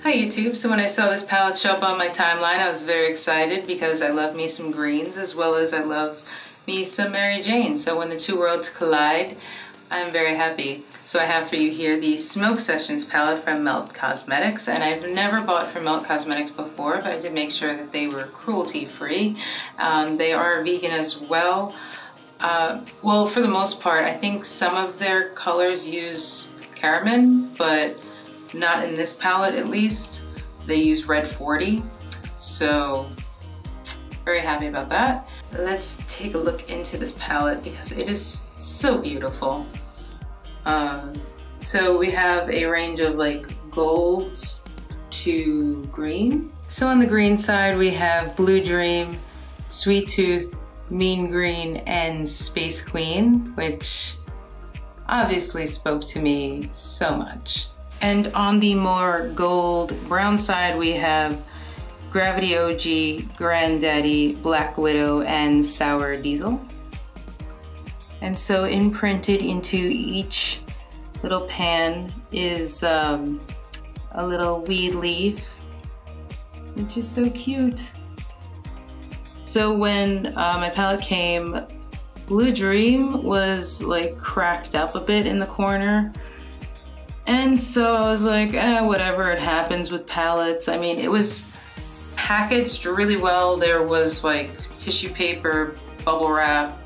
Hi YouTube. So when I saw this palette show up on my timeline, I was very excited because I love me some greens as well as I love me some Mary Jane. So when the two worlds collide, I'm very happy. So I have for you here the Smoke Sessions palette from Melt Cosmetics, and I've never bought from Melt Cosmetics before, but I did make sure that they were cruelty-free. They are vegan as well. Well, for the most part, I think some of their colors use caramel, but not in this palette at least. They use red 40, so very happy about that. Let's take a look into this palette because it is so beautiful. So we have a range of like golds to green. So on the green side we have Blue Dream, Sweet Tooth, Mean Green, and Space Queen, which obviously spoke to me so much. And on the more gold brown side we have Gravity OG, Granddaddy, Black Widow, and Sour Diesel. And so imprinted into each little pan is a little weed leaf, which is so cute. So when my palette came, Blue Dream was like cracked up a bit in the corner. And so I was like, whatever, it happens with palettes. I mean, it was packaged really well. There was like tissue paper, bubble wrap,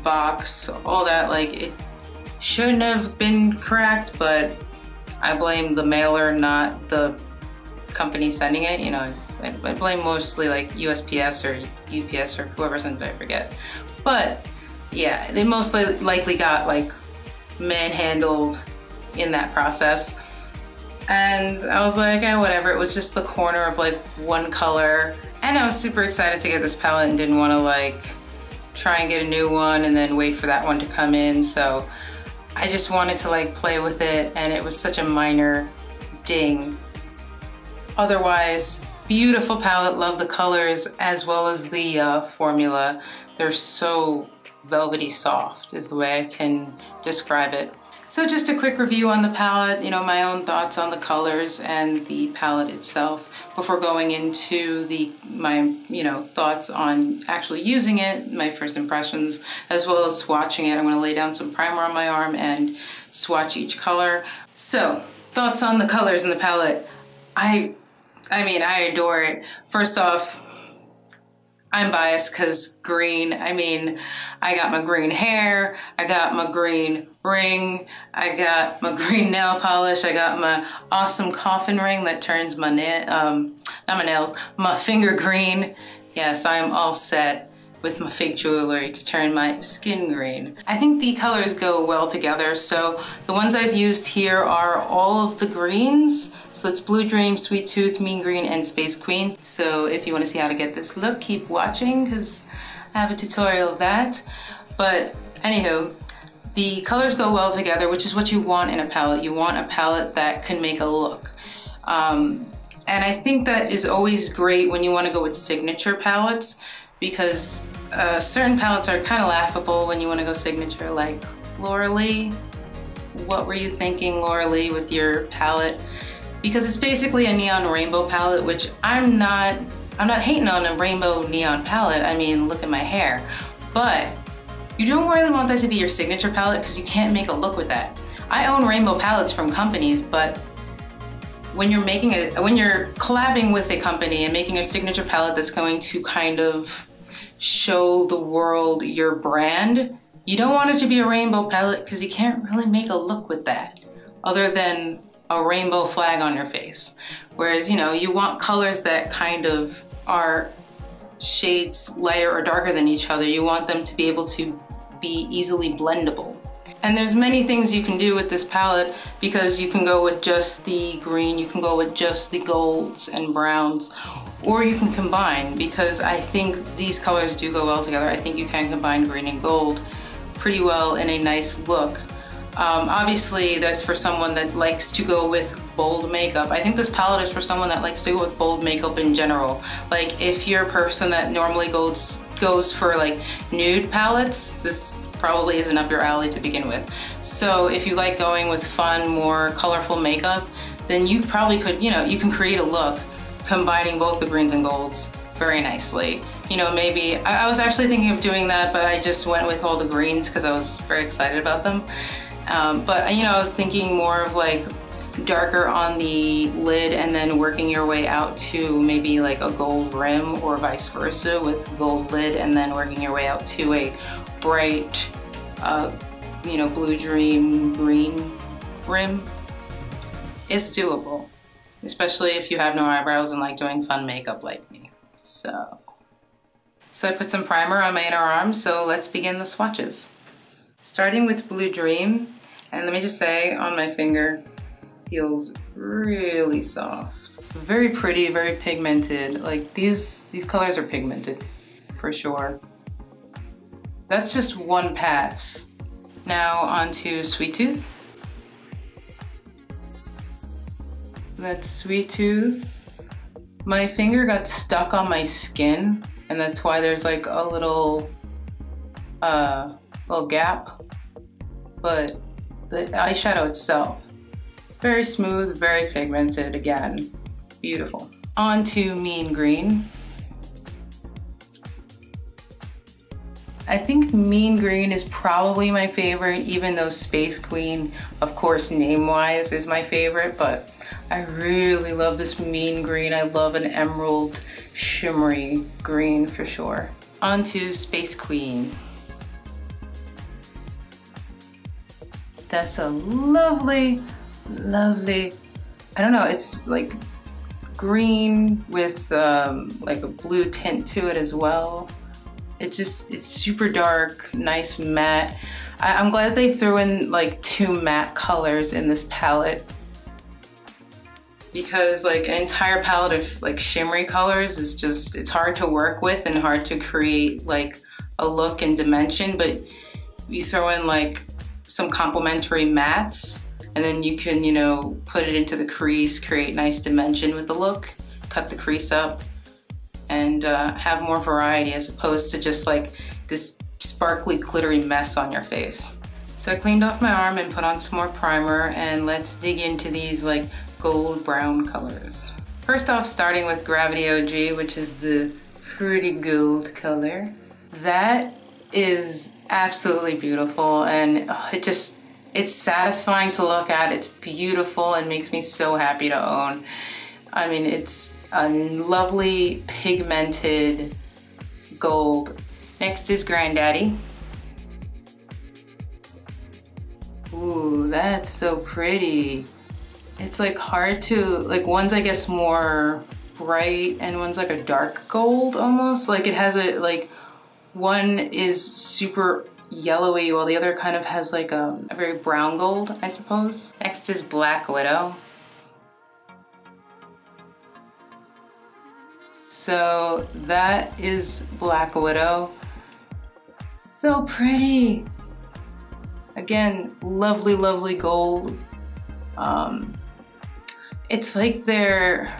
box, all that. Like, it shouldn't have been cracked, but I blame the mailer, not the company sending it. You know, I blame mostly like USPS or UPS or whoever sent it, I forget. But yeah, they most likely got like manhandled in that process. And I was like, whatever, it was just the corner of like one color. And I was super excited to get this palette and didn't want to like try and get a new one and then wait for that one to come in. So I just wanted to like play with it, and it was such a minor ding. Otherwise, beautiful palette, love the colors as well as the formula. They're so velvety soft is the way I can describe it. So just a quick review on the palette, you know, my own thoughts on the colors and the palette itself before going into my thoughts on actually using it, my first impressions, as well as swatching it. I'm going to lay down some primer on my arm and swatch each color. So, thoughts on the colors in the palette. I mean, I adore it. First off, I'm biased because green, I mean, I got my green hair, I got my green ring, I got my green nail polish, I got my awesome coffin ring that turns my my finger green. Yes, I'm all set with my fake jewelry to turn my skin green. I think the colors go well together, so the ones I've used here are all of the greens. So that's Blue Dream, Sweet Tooth, Mean Green, and Space Queen. So if you want to see how to get this look, keep watching because I have a tutorial of that. But anywho, the colors go well together, which is what you want in a palette. You want a palette that can make a look. And I think that is always great when you want to go with signature palettes, because certain palettes are kind of laughable when you want to go signature, like Laura Lee. What were you thinking, Laura Lee, with your palette? Because it's basically a neon rainbow palette, which I'm not hating on a rainbow neon palette. I mean, look at my hair. But you don't really want that to be your signature palette because you can't make a look with that. I own rainbow palettes from companies, but when you're collabing with a company and making a signature palette that's going to kind of show the world your brand, you don't want it to be a rainbow palette because you can't really make a look with that other than a rainbow flag on your face. Whereas, you know, you want colors that kind of are shades lighter or darker than each other. You want them to be able to be easily blendable. And there's many things you can do with this palette, because you can go with just the green, you can go with just the golds and browns, or you can combine, because I think these colors do go well together. I think you can combine green and gold pretty well in a nice look. Obviously, that's for someone that likes to go with bold makeup. I think this palette is for someone that likes to go with bold makeup in general. Like, if you're a person that normally goes for like nude palettes, this probably isn't up your alley to begin with. So if you like going with fun, more colorful makeup, then you probably could, you know, you can create a look combining both the greens and golds very nicely. You know, maybe, I was actually thinking of doing that, but I just went with all the greens because I was very excited about them. But you know, I was thinking more of like darker on the lid and then working your way out to maybe like a gold rim, or vice versa with gold lid and then working your way out to a bright, you know, blue dream green rim. It's doable, especially if you have no eyebrows and like doing fun makeup like me. So I put some primer on my inner arm, so let's begin the swatches. Starting with Blue Dream, and let me just say, on my finger, feels really soft. Very pretty, very pigmented. Like these colors are pigmented, for sure. That's just one pass. Now onto Sweet Tooth. That's Sweet Tooth. My finger got stuck on my skin, and that's why there's like a little gap. But the eyeshadow itself, very smooth, very pigmented, again, beautiful. On to Mean Green. I think Mean Green is probably my favorite, even though Space Queen, of course, name-wise is my favorite, but I really love this Mean Green. I love an emerald shimmery green for sure. On to Space Queen. That's a lovely, lovely, I don't know, it's like green with like a blue tint to it as well. It's super dark, nice matte. I'm glad they threw in like 2 matte colors in this palette, because like an entire palette of like shimmery colors is just, it's hard to work with and hard to create like a look and dimension. But you throw in like some complementary mattes, and then you can, you know, put it into the crease, create nice dimension with the look, cut the crease up, and have more variety as opposed to just like this sparkly, glittery mess on your face. So I cleaned off my arm and put on some more primer, and let's dig into these like gold brown colors. First off, starting with Gravity OG, which is the pretty gold color. That is absolutely beautiful, and it's satisfying to look at. It's beautiful and makes me so happy to own. I mean, it's a lovely pigmented gold. Next is Granddaddy. Ooh, that's so pretty. It's like hard to, like one's I guess more bright and one's like a dark gold almost. Like it has a, like one is super yellowy while the other kind of has like a very brown gold, I suppose. Next is Black Widow. So that is Black Widow. So pretty. Again, lovely, lovely gold. It's like they're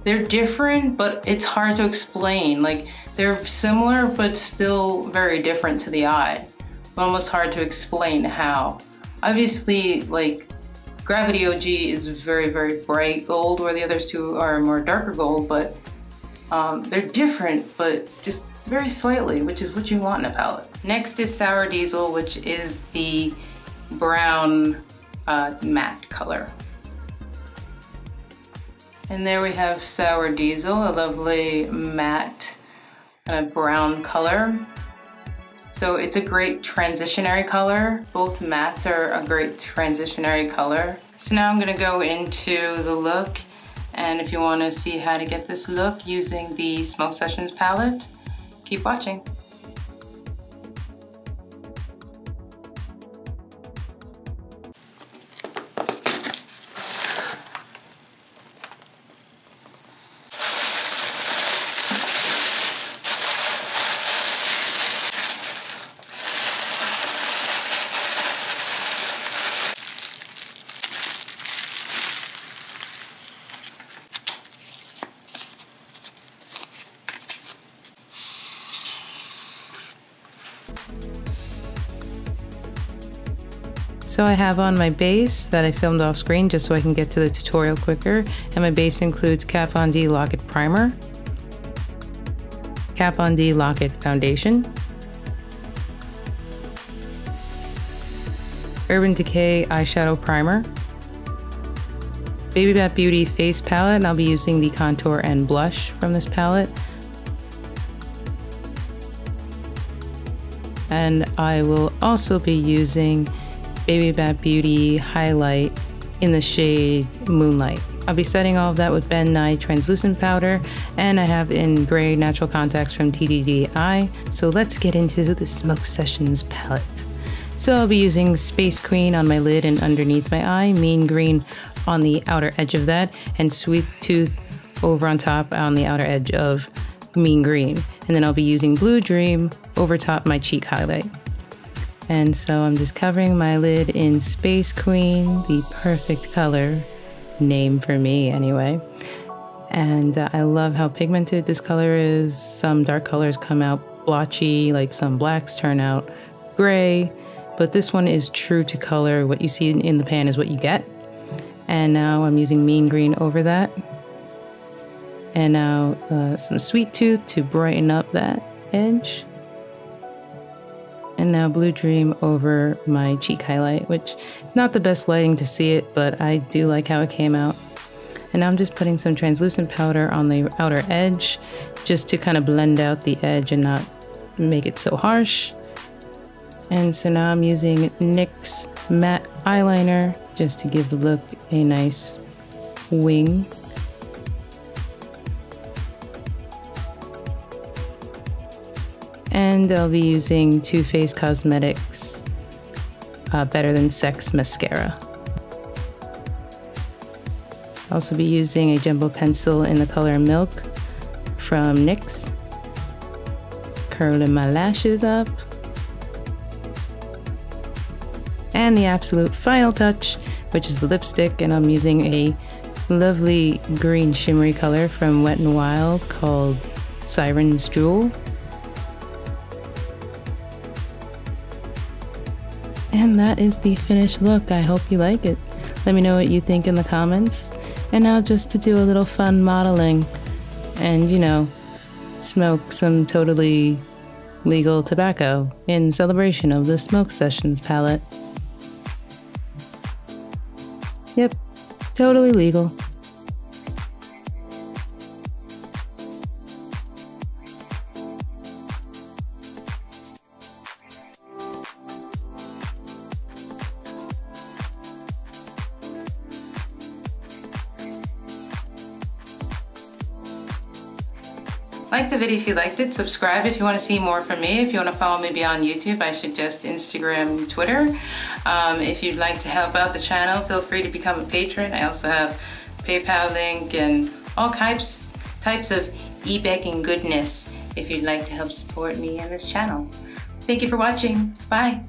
different, but it's hard to explain. Like they're similar, but still very different to the eye. Almost hard to explain how. Obviously, like Gravity OG is very, very bright gold, where the others two are more darker gold, but they're different, but just very slightly, which is what you want in a palette. Next is Sour Diesel, which is the brown matte color. And there we have Sour Diesel, a lovely matte kind of brown color. So it's a great transitionary color. Both mattes are a great transitionary color. So now I'm gonna go into the look, and if you wanna see how to get this look using the Smoke Sessions palette, keep watching. So I have on my base that I filmed off screen just so I can get to the tutorial quicker, and my base includes Kat Von D Lock It Primer, Kat Von D Lock It Foundation, Urban Decay Eyeshadow Primer, Baby Bat Beauty Face Palette, and I'll be using the contour and blush from this palette. And I will also be using Baby Bat Beauty Highlight in the shade Moonlight. I'll be setting all of that with Ben Nye Translucent Powder, and I have in gray natural contacts from TDDI. So let's get into the Smoke Sessions palette. So I'll be using Space Queen on my lid and underneath my eye, Mean Green on the outer edge of that, and Sweet Tooth over on top on the outer edge of Mean Green. And then I'll be using Blue Dream over top my cheek highlight. And so I'm just covering my lid in Space Queen, the perfect color name for me anyway. And I love how pigmented this color is. Some dark colors come out blotchy, like some blacks turn out gray, but this one is true to color. What you see in the pan is what you get. And now I'm using Mean Green over that. And now some Sweet Tooth to brighten up that edge. And now Blue Dream over my cheek highlight, which not the best lighting to see it, but I do like how it came out. And now I'm just putting some translucent powder on the outer edge, just to kind of blend out the edge and not make it so harsh. And so now I'm using NYX matte eyeliner just to give the look a nice wing. And I'll be using Too Faced Cosmetics Better Than Sex mascara. I'll also be using a jumbo pencil in the color Milk from NYX. Curling my lashes up. And the absolute final touch, which is the lipstick, and I'm using a lovely green shimmery color from Wet n Wild called Siren's Jewel. And that is the finished look. I hope you like it. Let me know what you think in the comments. And now just to do a little fun modeling and, you know, smoke some totally legal tobacco in celebration of the Smoke Sessions palette. Yep, totally legal. Like the video if you liked it, subscribe if you want to see more from me. If you want to follow me beyond YouTube, I suggest Instagram, Twitter. If you'd like to help out the channel, feel free to become a patron. I also have PayPal link and all types of e-baking goodness if you'd like to help support me and this channel. Thank you for watching. Bye.